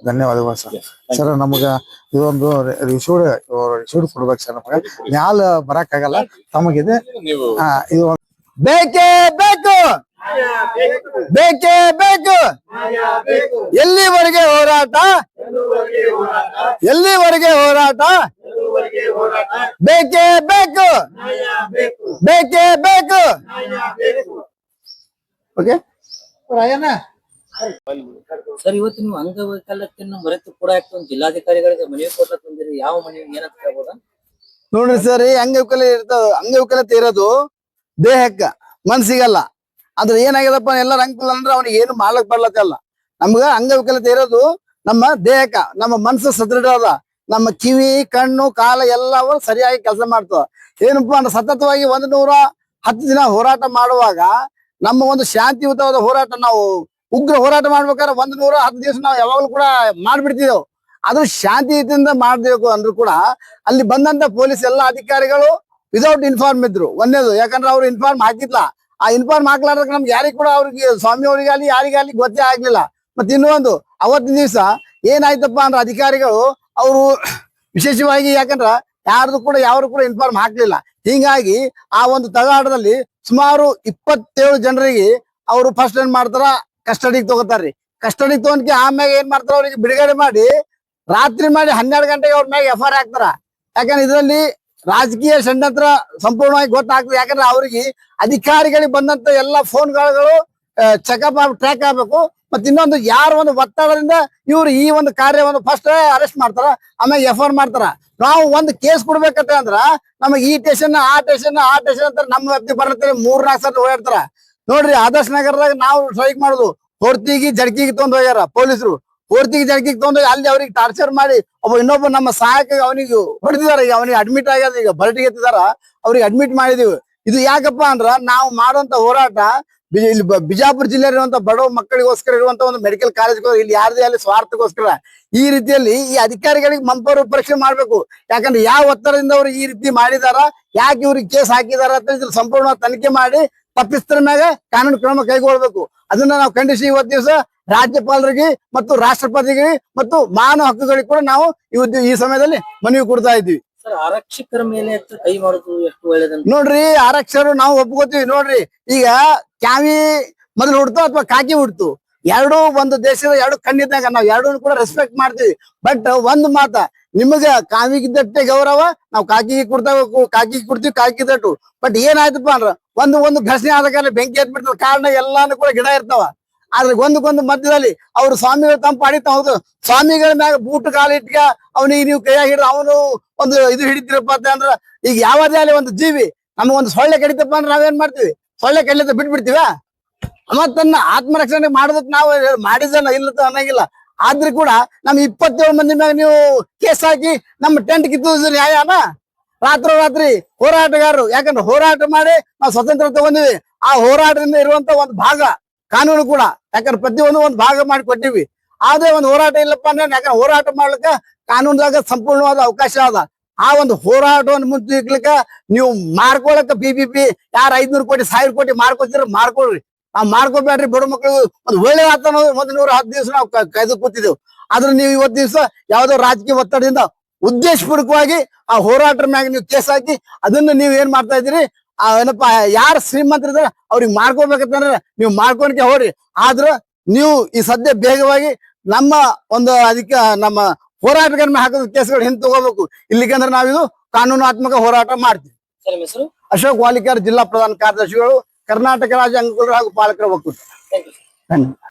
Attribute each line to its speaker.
Speaker 1: ಧನ್ಯವಾದಗಳು sir. Sir ನಮಗ ಇದೊಂದು ರಿಸೀವ್ಡ್ ಕೊಡ್ಬೇಕು ಸರ್. ನಮಗ ಮ್ಯಾಲ ಬರಕ್ ಆಗಲ್ಲ. ತಮಗಿದೆ ಇದು ಬೇಕೇ ಬೇಕು, ಬೇಕೇ ಬೇಕು. ಎಲ್ಲಿವರೆಗೆ ಹೋರಾಟ, ಎಲ್ಲಿವರೆಗೆ ಹೋರಾಟ, ಬೇಕೇ ಬೇಕು, ಬೇಕೇ ಬೇಕು. ಓಕೆ
Speaker 2: ಸರ್, ಇವತ್ತು ನೀವು ಅಂಗವೈಕಲ್ಯತೆಯನ್ನು ಮರೆತು ಕೂಡ ಒಂದು ಜಿಲ್ಲಾಧಿಕಾರಿಗಳಿಗೆ ಮನವಿ ಕೊಟ್ಟ ತಂದಿರಿ. ಯಾವ ಮನವಿ ಏನಂತ ಹೇಳ್ಬೋದಾ?
Speaker 1: ನೋಡ್ರಿ ಸರ್, ಅಂಗವಿಕಲತೆ ಇರೋದು ದೇಹಕ್ಕ, ಮನ್ಸಿಗಲ್ಲ. ಅಂದ್ರೆ ಏನಾಗ್ಯದಪ್ಪ, ಎಲ್ಲರ ಅಂಕಲ್ ಅಂದ್ರೆ ಅವ್ನಿಗೆ ಏನು ಮಾಡ್ಲಕ್ ಬರ್ಲತ್ತಲ್ಲ. ನಮ್ಗ ಅಂಗವಿಕಲತೆ ಇರೋದು ನಮ್ಮ ದೇಹಕ್ಕ, ನಮ್ಮ ಮನ್ಸು ಸದೃಢ ಅದ. ನಮ್ಮ ಕಿವಿ, ಕಣ್ಣು, ಕಾಲ ಎಲ್ಲವೂ ಸರಿಯಾಗಿ ಕೆಲಸ ಮಾಡ್ತಾವ. ಏನಪ್ಪಾ ಅಂದ್ರೆ ಸತತವಾಗಿ 110 ದಿನ ಹೋರಾಟ ಮಾಡುವಾಗ ನಮ್ಮ ಒಂದು ಶಾಂತಿಯುತವಾದ ಹೋರಾಟ, ನಾವು ಉಗ್ರ ಹೋರಾಟ ಮಾಡ್ಬೇಕಾದ್ರೆ 110 ದಿವಸ ನಾವು ಯಾವಾಗ್ಲೂ ಕೂಡ ಮಾಡ್ಬಿಡ್ತಿದ್ದೆವು. ಆದ್ರೂ ಶಾಂತಿಯುತದಿಂದ ಮಾಡ್ಬೇಕು ಅಂದ್ರು ಕೂಡ ಅಲ್ಲಿ ಬಂದಂತ ಪೊಲೀಸ್ ಎಲ್ಲಾ ಅಧಿಕಾರಿಗಳು ವಿದೌಟ್ ಇನ್ಫಾರ್ಮ್ ಇದ್ರು. ಒಂದೇದು, ಯಾಕಂದ್ರೆ ಅವ್ರು ಇನ್ಫಾರ್ಮ್ ಹಾಕಿದ್ಲ. ಆ ಇನ್ಫಾರ್ಮ್ ಹಾಕ್ಲಾರ್ದಕ್ಕೆ ನಮ್ಗೆ ಯಾರಿಗ ಕೂಡ ಅವ್ರಿಗೆ, ಸ್ವಾಮಿ ಅವರಿಗಾಲಿ ಯಾರಿಗಾಲಿ ಗೊತ್ತೇ ಆಗ್ಲಿಲ್ಲ. ಮತ್ತೆ ಇನ್ನೊಂದು, ಅವತ್ತಿನ ದಿವಸ ಏನಾಯ್ತಪ್ಪ ಅಂದ್ರೆ ಅಧಿಕಾರಿಗಳು ಅವರು ವಿಶೇಷವಾಗಿ, ಯಾಕಂದ್ರ ಯಾರ್ದು ಕೂಡ ಇನ್ಫಾರ್ಮ್ ಹಾಕ್ಲಿಲ್ಲ. ಹೀಗಾಗಿ ಆ ಒಂದು ತಗಾಟದಲ್ಲಿ ಸುಮಾರು 27 ಜನರಿಗೆ ಅವರು ಫಸ್ಟ್ ಏನ್ ಮಾಡ್ತಾರ, ಕಸ್ಟಡಿಗೆ ತಗೋತಾರ್ರಿ. ಕಸ್ಟಡಿಗೆ ತಗೊಂಡ್ಕೆ ಆಮ್ಯಾಗ ಏನ್ ಮಾಡ್ತಾರ, ಅವ್ರಿಗೆ ಬಿಡುಗಡೆ ಮಾಡಿ ರಾತ್ರಿ ಮಾಡಿ 12 ಗಂಟೆಗೆ ಅವ್ರ ಮ್ಯಾಗ FIR ಹಾಕ್ತಾರ. ಯಾಕಂದ್ರೆ ಇದರಲ್ಲಿ ರಾಜಕೀಯ ಷಡ್ಯಂತ್ರ ಸಂಪೂರ್ಣವಾಗಿ ಗೊತ್ತಾಗ್ತದೆ. ಯಾಕಂದ್ರೆ ಅವ್ರಿಗೆ ಅಧಿಕಾರಿಗಳಿಗೆ ಬಂದಂತ ಎಲ್ಲಾ ಫೋನ್ಗಳು ಚೆಕಪ್ ಟ್ರ್ಯಾಕ್ ಆಗ್ಬೇಕು. ಮತ್ತೆ ಇನ್ನೊಂದು, ಯಾರ ಒಂದು ಒತ್ತಡದಿಂದ ಇವ್ರು ಈ ಒಂದು ಕಾರ್ಯವನ್ನು ಫಸ್ಟ್ ಅರೆಸ್ಟ್ ಮಾಡ್ತಾರ, ಆಮೇಲೆ FIR ಮಾಡ್ತಾರ. ನಾವು ಒಂದು ಕೇಸ್ ಕೊಡ್ಬೇಕಂತ ಅಂದ್ರ ನಮಗೆ ಈ ಸ್ಟೇಷನ್ ಆ ಸ್ಟೇಷನ್ ಅಂತ ನಮ್ಮ ವ್ಯಾಪ್ತಿ ಬರ್ತೇವೆ. 3-4 ಸಲ ಓಡಾಡ್ತಾರ. ನೋಡ್ರಿ, ಆದರ್ಶ ನಗರದಾಗ ನಾವು ಸ್ಟ್ರೈಕ್ ಮಾಡುದು, ಹೊರ್ತಿಗಿ ಜಡ್ಕಿಗೆ ತೊಗೊಂಡ್ ಹೋಗ್ಯಾರ ಪೊಲೀಸರು. ಹೊರ್ತಿಗಿ ಜಡ್ಕಿಗೆ ತೊಗೊಂಡೋಗಿ ಅಲ್ಲಿ ಅವ್ರಿಗೆ ಟಾರ್ಚರ್ ಮಾಡಿ ಇನ್ನೊಬ್ಬ ನಮ್ಮ ಸಹಾಯಕ ಅವನಿಗೆ ಹೊಡೆದಿದ್ದಾರೆ. ಈಗ ಅವನಿಗೆ ಅಡ್ಮಿಟ್ ಆಗ್ಯದ, ಈಗ ಬರಟಿಗೆ ಎತ್ತಿದಾರ, ಅವ್ರಿಗೆ ಅಡ್ಮಿಟ್ ಮಾಡಿದೀವಿ. ಇದು ಯಾಕಪ್ಪ ಅಂದ್ರ ನಾವು ಮಾಡುವಂತ ಹೋರಾಟ ಇಲ್ಲಿ ಬಿಜಾಪುರ ಜಿಲ್ಲೆ ಇರುವಂತ ಬಡವ ಮಕ್ಕಳಿಗೋಸ್ಕರ ಇರುವಂತ ಒಂದು ಮೆಡಿಕಲ್ ಕಾಲೇಜ್, ಇಲ್ಲಿ ಯಾರದೇ ಅಲ್ಲಿ ಸ್ವಾರ್ಥಕ್ಕೋಸ್ಕರ. ಈ ರೀತಿಯಲ್ಲಿ ಈ ಅಧಿಕಾರಿಗಳಿಗೆ ಮನಪೂರ್ವಕ ಪರೀಕ್ಷೆ ಮಾಡ್ಬೇಕು. ಯಾಕಂದ್ರೆ ಯಾವ ಒತ್ತಡದಿಂದ ಅವ್ರು ಈ ರೀತಿ ಮಾಡಿದಾರ, ಯಾಕೆ ಇವ್ರಿಗೆ ಕೇಸ್ ಹಾಕಿದಾರ ಅಂತ ಇದ್ರ ಸಂಪೂರ್ಣ ತನಿಖೆ ಮಾಡಿ ತಪ್ಪಿಸ್ತರ ಮ್ಯಾಗ ಕಾನೂನು ಕ್ರಮ ಕೈಗೊಳ್ಬೇಕು. ಅದನ್ನ ನಾವು ಖಂಡಿಸಿ ಇವತ್ತು ದಿವಸ ರಾಜ್ಯಪಾಲರಿಗೆ ಮತ್ತು ರಾಷ್ಟ್ರಪತಿಗೆ ಮತ್ತು ಮಾನವ ಹಕ್ಕುಗಳಿಗೆ ಕೂಡ ನಾವು ಈ ಸಮಯದಲ್ಲಿ ಮನವಿ ಕೊಡ್ತಾ ಇದ್ವಿ.
Speaker 2: ಸರ್, ಆರಕ್ಷಕರ ಮೇಲೆ ಕೈ ಮಾಡುದು ಎಷ್ಟು ಒಳ್ಳೇದಂತ
Speaker 1: ನೋಡ್ರಿ, ಆರಕ್ಷಕರು ನಾವು ಒಪ್ಕೋತೀವಿ. ನೋಡ್ರಿ, ಈಗ ಕ್ಯಾವಿ ಮೊದಲು ಹುಡ್ತು ಅಥವಾ ಕಾಕಿ ಹುಡ್ತು, ಎರಡು ಒಂದು ದೇಶದ ಎರಡು ಕಣ್ಣಿದ್ದಾಗ ನಾವು ಎರಡೂ ಕೂಡ ರೆಸ್ಪೆಕ್ಟ್ ಮಾಡ್ತೀವಿ. ಬಟ್ ಒಂದು ಮಾತ, ನಿಮಗ ಕಾವಿಗಿದ್ದಟ್ಟೆ ಗೌರವ, ನಾವು ಕಾಕಿಗೆ ಕೊಡ್ತೀವಿ ಕಾಕಿದಟ್ಟು. ಬಟ್ ಏನಾಯ್ತಪ್ಪ ಅಂದ್ರ ಒಂದು ಘರ್ಷಣೆ ಆದ ಕಾರಣ ಬೆಂಕಿ ಹತ್ಬಿಡ್ತದ. ಕಾರಣ ಎಲ್ಲಾನು ಕೂಡ ಗಿಡ ಇರ್ತಾವ. ಆದ್ರೆ ಒಂದಕ್ಕೊಂದು ಮಧ್ಯದಲ್ಲಿ ಅವ್ರು ಸ್ವಾಮಿಗಳು ತಂಪಾಡಿತ ಹೌದು, ಸ್ವಾಮಿಗಳ ಮ್ಯಾಗ ಬೂಟ್ ಕಾಲಿಟ್ಕ ಅವನಿಗೆ ನೀವು ಕೈಯಾಗ ಹಿಡಿದು ಅವನು ಒಂದು ಇದು ಹಿಡಿತಿರಪ್ಪ ಅಂದ್ರ, ಈಗ ಯಾವದೇ ಅಲ್ಲಿ ಒಂದು ಜೀವಿ ನಮಗೊಂದು ಸೊಳ್ಳೆ ಕಡಿತಪ್ಪ ಅಂದ್ರೆ ನಾವೇನ್ ಮಾಡ್ತೀವಿ, ಸೊಳ್ಳೆ ಕಡಿಲಿತ ಬಿಟ್ಬಿಡ್ತೀವ. ಮತ್ತನ್ನ ಆತ್ಮರಕ್ಷಣೆ ಮಾಡೋದಕ್ ನಾವು ಮಾಡಿದಲ್ಲ ಇಲ್ಲದ ಅನ್ನಂಗಿಲ್ಲ. ಆದ್ರೂ ಕೂಡ ನಮ್ 27 ಮಂದಿ ಮ್ಯಾಗ ನೀವು ಕೇಸ್ ಹಾಕಿ ನಮ್ಮ ಟೆಂಟ್ ಕಿತ್ತುದು ನ್ಯಾಯನ? ರಾತ್ರಿ ಹೋರಾಟಗಾರರು, ಯಾಕಂದ್ರೆ ಹೋರಾಟ ಮಾಡಿ ನಾವು ಸ್ವತಂತ್ರ ತಗೊಂಡಿವಿ. ಆ ಹೋರಾಟದಿಂದ ಇರುವಂತ ಒಂದು ಭಾಗ ಕಾನೂನು ಕೂಡ, ಯಾಕಂದ್ರೆ ಪ್ರತಿಯೊಂದು ಒಂದು ಭಾಗ ಮಾಡಿ ಕೊಟ್ಟಿವಿ. ಆದ್ರೆ ಒಂದು ಹೋರಾಟ ಇಲ್ಲಪ್ಪ ಅಂದ್ರೆ, ಯಾಕಂದ್ರೆ ಹೋರಾಟ ಮಾಡ್ಲಿಕ್ಕ ಕಾನೂನ್ದಾಗ ಸಂಪೂರ್ಣವಾದ ಅವಕಾಶ ಅದ. ಆ ಒಂದು ಹೋರಾಟವನ್ನು ಮುಂದಿಕ್ಲಿಕ್ಕ ನೀವು ಮಾರ್ಕೊಳಕ PPP ಯಾರು 500 ಕೋಟಿ 1000 ಕೋಟಿ ಮಾರ್ಕೊತಿರ ಮಾರ್ಕೊಳ್ರಿ. ನಾವ್ ಮಾರ್ಕೋಬೇಡ್ರಿ. ಬಡ ಮಕ್ಕಳು ಒಂದು ಒಳ್ಳೆ ಆತ 110 ದಿವಸ ನಾವು ಕಾಯ್ದು ಕೂತಿದ್ದೆವು. ಆದ್ರೆ ನೀವು ಇವತ್ತು ದಿವಸ ಯಾವ್ದೋ ರಾಜಕೀಯ ಒತ್ತಡದಿಂದ ಉದ್ದೇಶಪೂರ್ವಕವಾಗಿ ಆ ಹೋರಾಟದ ಮ್ಯಾಗ ನೀವು ಕೇಸ್ ಹಾಕಿ ಅದನ್ನ ನೀವ್ ಏನ್ ಮಾಡ್ತಾ ಇದ್ದೀರಿ, ಏನಪ್ಪಾ ಯಾರು ಶ್ರೀಮಂತರಿದ್ರೆ ಅವ್ರಿಗೆ ಮಾಡ್ಕೋಬೇಕಂತಂದ್ರೆ ನೀವು ಮಾಡ್ಕೊಳಕ್ಕೆ ಹೋಗ್ರಿ. ಆದ್ರ ನೀವು ಈ ಸದ್ಯ ಬೇಗವಾಗಿ ನಮ್ಮ ಒಂದು ಅದಕ್ಕೆ ನಮ್ಮ ಹೋರಾಟಗಾರ ಮೇಲೆ ಹಾಕೋದು ಕೇಸ್ಗಳು ಹಿಂದೆ ತಗೋಬೇಕು. ಇಲ್ಲಿಕಂದ್ರೆ ನಾವಿದು ಕಾನೂನಾತ್ಮಕ ಹೋರಾಟ ಮಾಡ್ತೀವಿ. ಅಶೋಕ್ ವಾಲಿಕರ್, ಜಿಲ್ಲಾ ಪ್ರಧಾನ ಕಾರ್ಯದರ್ಶಿಗಳು, ಕರ್ನಾಟಕ ರಾಜ್ಯ ಅಂಗಗಳು ಹಾಗೂ ಪಾಲಕರ ಒಕ್ಕೂಟ.
Speaker 2: Thank you.